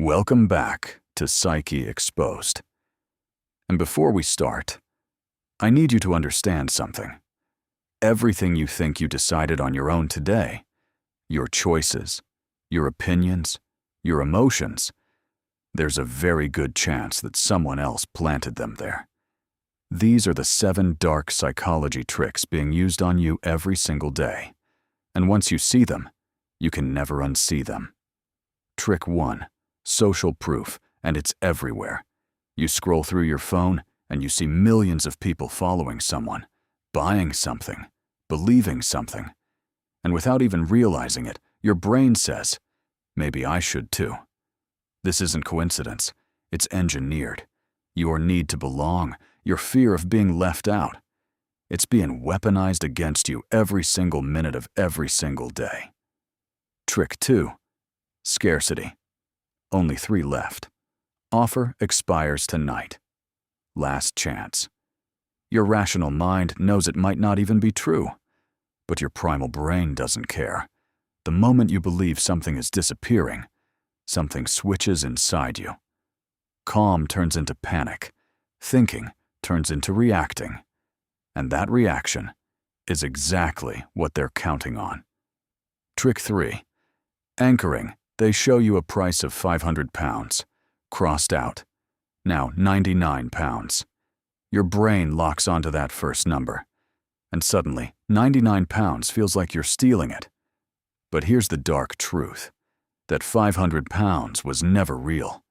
Welcome back to Psyche Exposed. And before we start, I need you to understand something. Everything you think you decided on your own today, your choices, your opinions, your emotions, there's a very good chance that someone else planted them there. These are the 7 dark psychology tricks being used on you every single day. And once you see them, you can never unsee them. Trick 1. Social proof, and it's everywhere. You scroll through your phone, and you see millions of people following someone, buying something, believing something. And without even realizing it, your brain says, maybe I should too. This isn't coincidence. It's engineered. Your need to belong, your fear of being left out. It's being weaponized against you every single minute of every single day. Trick 2. Scarcity. Only 3 left. Offer expires tonight. Last chance. Your rational mind knows it might not even be true, but your primal brain doesn't care. The moment you believe something is disappearing, something switches inside you. Calm turns into panic. Thinking turns into reacting. And that reaction is exactly what they're counting on. Trick 3. Anchoring. They show you a price of £500, crossed out. Now 99 pounds. Your brain locks onto that first number, and suddenly 99 pounds feels like you're stealing it. But here's the dark truth, that 500 pounds was never real.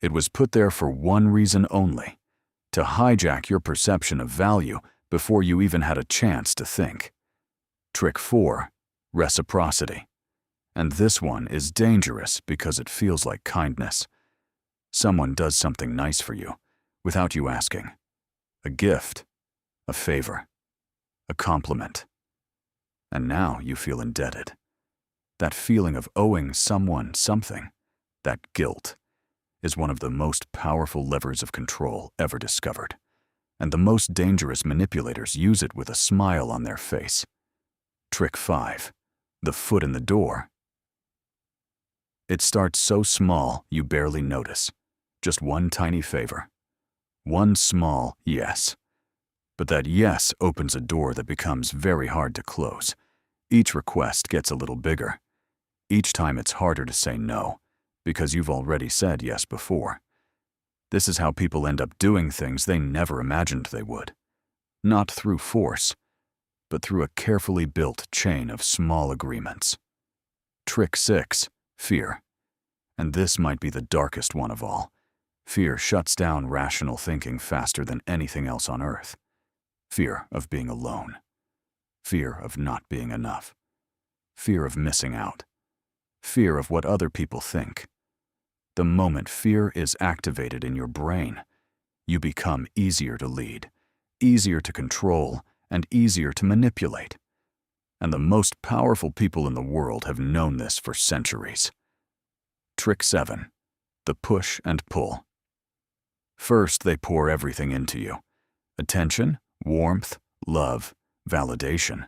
It was put there for one reason only, to hijack your perception of value before you even had a chance to think. Trick 4. Reciprocity. And this one is dangerous because it feels like kindness. Someone does something nice for you, without you asking. A gift, a favor, a compliment. And now you feel indebted. That feeling of owing someone something, that guilt, is one of the most powerful levers of control ever discovered. And the most dangerous manipulators use it with a smile on their face. Trick 5. The foot in the door. It starts so small you barely notice. Just one tiny favor. One small yes. But that yes opens a door that becomes very hard to close. Each request gets a little bigger. Each time it's harder to say no, because you've already said yes before. This is how people end up doing things they never imagined they would. Not through force, but through a carefully built chain of small agreements. Trick 6. Fear. And this might be the darkest one of all. Fear shuts down rational thinking faster than anything else on earth. Fear of being alone. Fear of not being enough. Fear of missing out. Fear of what other people think. The moment fear is activated in your brain, you become easier to lead, easier to control, and easier to manipulate. And the most powerful people in the world have known this for centuries. Trick 7. The push and pull. First, they pour everything into you. Attention, warmth, love, validation.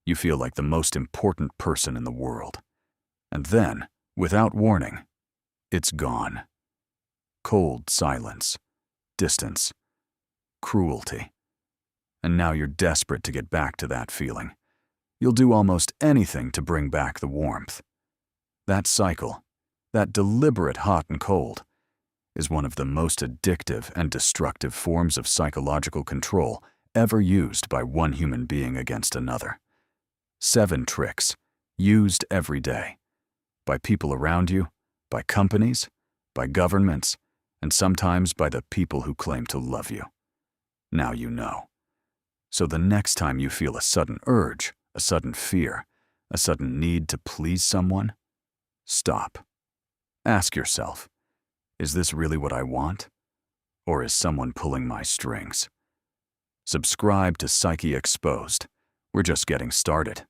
You feel like the most important person in the world. And then, without warning, it's gone. Cold silence, distance, cruelty. And now you're desperate to get back to that feeling. You'll do almost anything to bring back the warmth. That cycle, that deliberate hot and cold, is one of the most addictive and destructive forms of psychological control ever used by one human being against another. 7 tricks, used every day, by people around you, by companies, by governments, and sometimes by the people who claim to love you. Now you know. So the next time you feel a sudden urge, a sudden fear, a sudden need to please someone, stop. Ask yourself, is this really what I want? Or is someone pulling my strings? Subscribe to Psyche Exposed. We're just getting started.